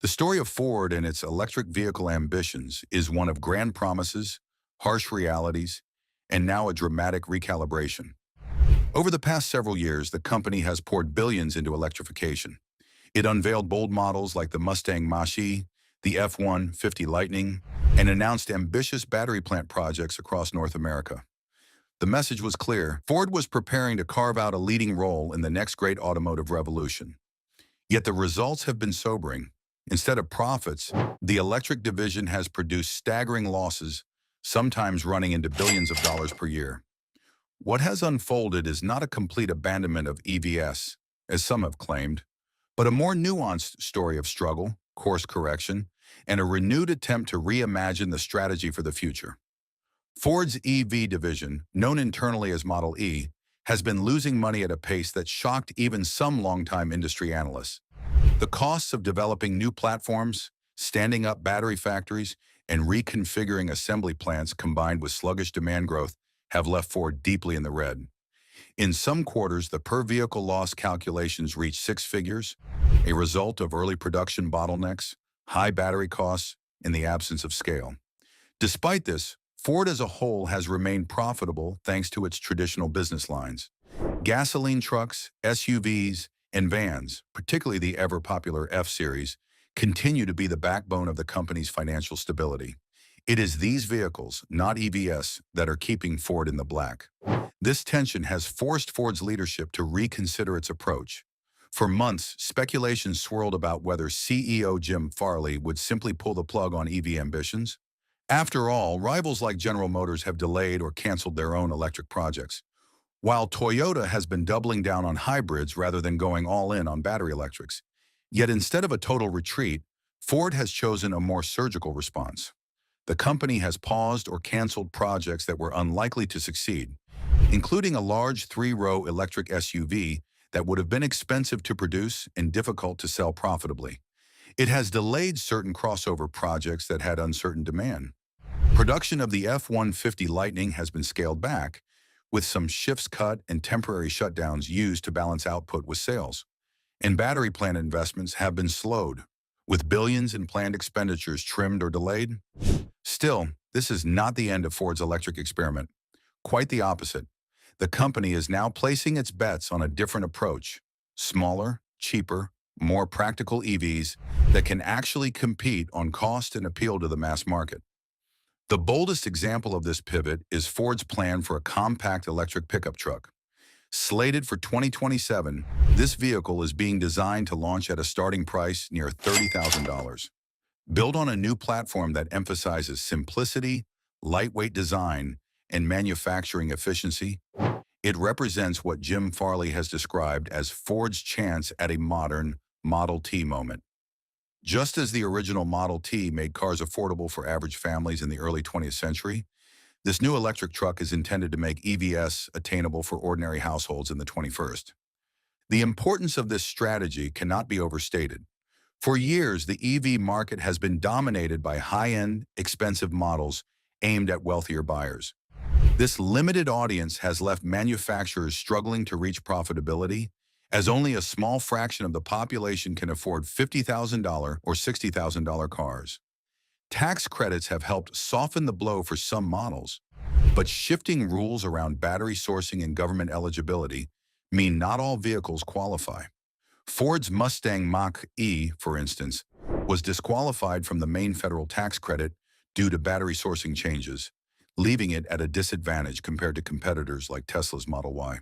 The story of Ford and its electric vehicle ambitions is one of grand promises, harsh realities, and now a dramatic recalibration. Over the past several years, the company has poured billions into electrification. It unveiled bold models like the Mustang Mach-E, the F-150 Lightning, and announced ambitious battery plant projects across North America. The message was clear. Ford was preparing to carve out a leading role in the next great automotive revolution. Yet the results have been sobering. Instead of profits, the electric division has produced staggering losses, sometimes running into billions of dollars per year. What has unfolded is not a complete abandonment of EVs, as some have claimed, but a more nuanced story of struggle, course correction, and a renewed attempt to reimagine the strategy for the future. Ford's EV division, known internally as Model E, has been losing money at a pace that shocked even some longtime industry analysts. The costs of developing new platforms, standing up battery factories, and reconfiguring assembly plants combined with sluggish demand growth have left Ford deeply in the red. In some quarters, the per-vehicle loss calculations reach six figures, a result of early production bottlenecks, high battery costs, and the absence of scale. Despite this, Ford as a whole has remained profitable thanks to its traditional business lines. Gasoline trucks, SUVs, and vans, particularly the ever-popular F-Series, continue to be the backbone of the company's financial stability. It is these vehicles, not EVs, that are keeping Ford in the black. This tension has forced Ford's leadership to reconsider its approach. For months, speculation swirled about whether CEO Jim Farley would simply pull the plug on EV ambitions. After all, rivals like General Motors have delayed or canceled their own electric projects, while Toyota has been doubling down on hybrids rather than going all in on battery electrics. Yet instead of a total retreat, Ford has chosen a more surgical response. The company has paused or canceled projects that were unlikely to succeed, including a large three-row electric SUV that would have been expensive to produce and difficult to sell profitably. It has delayed certain crossover projects that had uncertain demand. Production of the F-150 Lightning has been scaled back, with some shifts cut and temporary shutdowns used to balance output with sales. And battery plant investments have been slowed, with billions in planned expenditures trimmed or delayed. Still, this is not the end of Ford's electric experiment. Quite the opposite. The company is now placing its bets on a different approach: smaller, cheaper, more practical EVs that can actually compete on cost and appeal to the mass market. The boldest example of this pivot is Ford's plan for a compact electric pickup truck. Slated for 2027, this vehicle is being designed to launch at a starting price near $30,000. Built on a new platform that emphasizes simplicity, lightweight design, and manufacturing efficiency, it represents what Jim Farley has described as Ford's chance at a modern Model T moment. Just as the original Model T made cars affordable for average families in the early 20th century, this new electric truck is intended to make EVs attainable for ordinary households in the 21st. The importance of this strategy cannot be overstated. For years, the EV market has been dominated by high-end, expensive models aimed at wealthier buyers. This limited audience has left manufacturers struggling to reach profitability, as only a small fraction of the population can afford $50,000 or $60,000 cars. Tax credits have helped soften the blow for some models, but shifting rules around battery sourcing and government eligibility mean not all vehicles qualify. Ford's Mustang Mach-E, for instance, was disqualified from the main federal tax credit due to battery sourcing changes, leaving it at a disadvantage compared to competitors like Tesla's Model Y.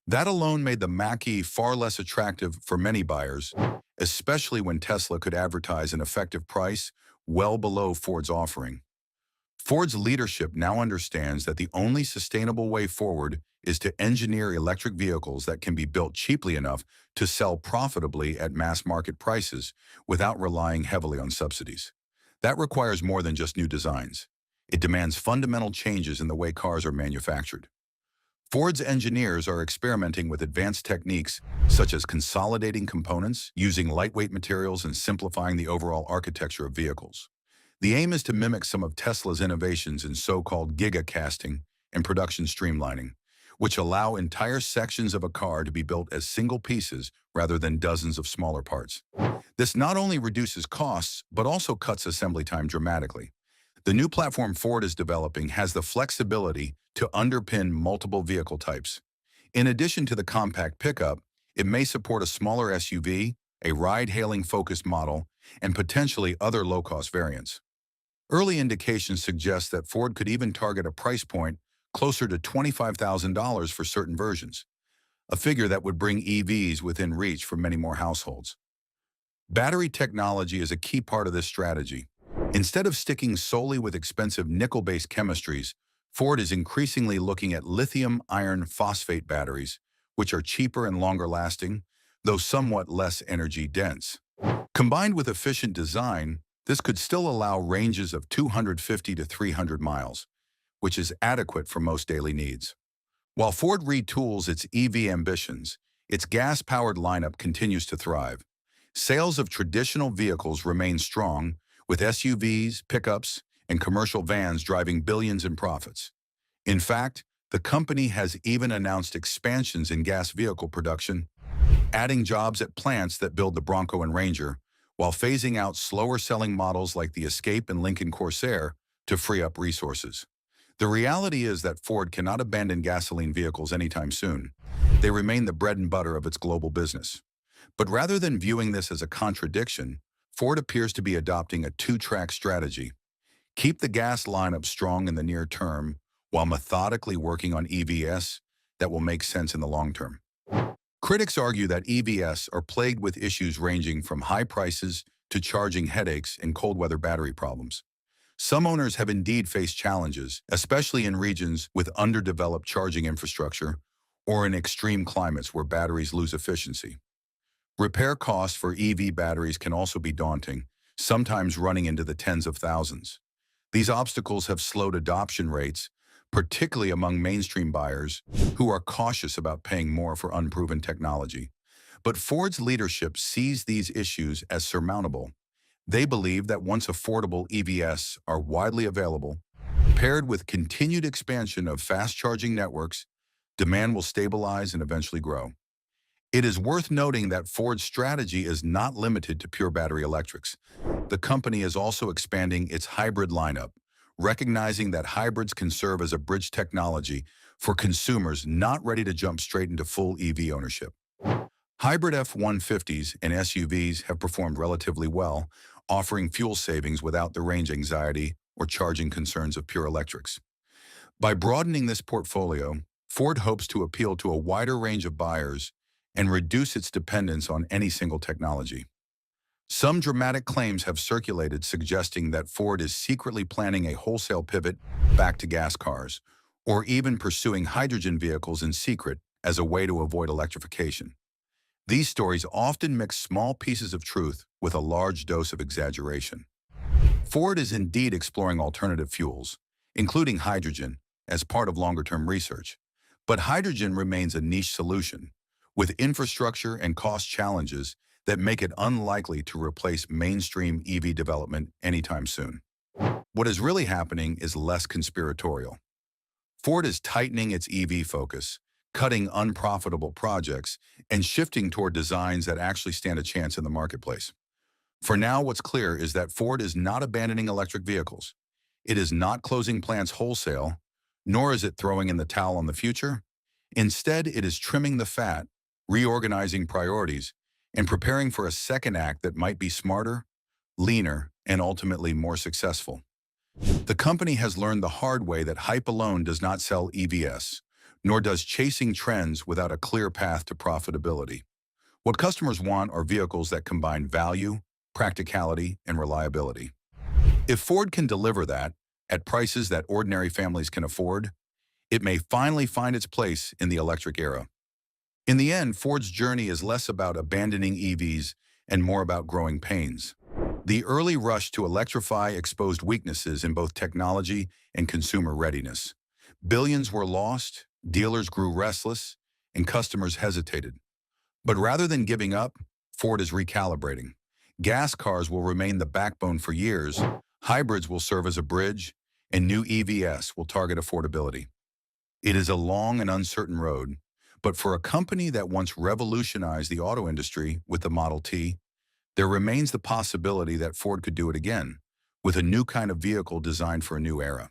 That alone made the Mach-E far less attractive for many buyers, especially when Tesla could advertise an effective price well below Ford's offering. Ford's leadership now understands that the only sustainable way forward is to engineer electric vehicles that can be built cheaply enough to sell profitably at mass market prices without relying heavily on subsidies. That requires more than just new designs. It demands fundamental changes in the way cars are manufactured. Ford's engineers are experimenting with advanced techniques such as consolidating components, using lightweight materials, and simplifying the overall architecture of vehicles. The aim is to mimic some of Tesla's innovations in so-called gigacasting and production streamlining, which allow entire sections of a car to be built as single pieces rather than dozens of smaller parts. This not only reduces costs, but also cuts assembly time dramatically. The new platform Ford is developing has the flexibility to underpin multiple vehicle types. In addition to the compact pickup, it may support a smaller SUV, a ride-hailing focused model, and potentially other low-cost variants. Early indications suggest that Ford could even target a price point closer to $25,000 for certain versions, a figure that would bring EVs within reach for many more households. Battery technology is a key part of this strategy. Instead of sticking solely with expensive nickel-based chemistries, Ford is increasingly looking at lithium iron phosphate batteries, which are cheaper and longer-lasting, though somewhat less energy-dense. Combined with efficient design, this could still allow ranges of 250 to 300 miles, which is adequate for most daily needs. While Ford retools its EV ambitions, its gas-powered lineup continues to thrive. Sales of traditional vehicles remain strong, with SUVs, pickups, and commercial vans driving billions in profits. In fact, the company has even announced expansions in gas vehicle production, adding jobs at plants that build the Bronco and Ranger, while phasing out slower-selling models like the Escape and Lincoln Corsair to free up resources. The reality is that Ford cannot abandon gasoline vehicles anytime soon. They remain the bread and butter of its global business. But rather than viewing this as a contradiction, Ford appears to be adopting a two-track strategy. Keep the gas lineup strong in the near term, while methodically working on EVs that will make sense in the long term. Critics argue that EVs are plagued with issues ranging from high prices to charging headaches and cold weather battery problems. Some owners have indeed faced challenges, especially in regions with underdeveloped charging infrastructure or in extreme climates where batteries lose efficiency. Repair costs for EV batteries can also be daunting, sometimes running into the tens of thousands. These obstacles have slowed adoption rates, particularly among mainstream buyers who are cautious about paying more for unproven technology. But Ford's leadership sees these issues as surmountable. They believe that once affordable EVs are widely available, paired with continued expansion of fast-charging networks, demand will stabilize and eventually grow. It is worth noting that Ford's strategy is not limited to pure battery electrics. The company is also expanding its hybrid lineup, recognizing that hybrids can serve as a bridge technology for consumers not ready to jump straight into full EV ownership. Hybrid F-150s and SUVs have performed relatively well, offering fuel savings without the range anxiety or charging concerns of pure electrics. By broadening this portfolio, Ford hopes to appeal to a wider range of buyers and reduce its dependence on any single technology. Some dramatic claims have circulated suggesting that Ford is secretly planning a wholesale pivot back to gas cars, or even pursuing hydrogen vehicles in secret as a way to avoid electrification. These stories often mix small pieces of truth with a large dose of exaggeration. Ford is indeed exploring alternative fuels, including hydrogen, as part of longer-term research. But hydrogen remains a niche solution, with infrastructure and cost challenges that make it unlikely to replace mainstream EV development anytime soon. What is really happening is less conspiratorial. Ford is tightening its EV focus, cutting unprofitable projects, and shifting toward designs that actually stand a chance in the marketplace. For now, what's clear is that Ford is not abandoning electric vehicles. It is not closing plants wholesale, nor is it throwing in the towel on the future. Instead, it is trimming the fat, reorganizing priorities, and preparing for a second act that might be smarter, leaner, and ultimately more successful. The company has learned the hard way that hype alone does not sell EVs, nor does chasing trends without a clear path to profitability. What customers want are vehicles that combine value, practicality, and reliability. If Ford can deliver that, at prices that ordinary families can afford, it may finally find its place in the electric era. In the end, Ford's journey is less about abandoning EVs and more about growing pains. The early rush to electrify exposed weaknesses in both technology and consumer readiness. Billions were lost, dealers grew restless, and customers hesitated. But rather than giving up, Ford is recalibrating. Gas cars will remain the backbone for years, hybrids will serve as a bridge, and new EVs will target affordability. It is a long and uncertain road, but for a company that once revolutionized the auto industry with the Model T, there remains the possibility that Ford could do it again, with a new kind of vehicle designed for a new era.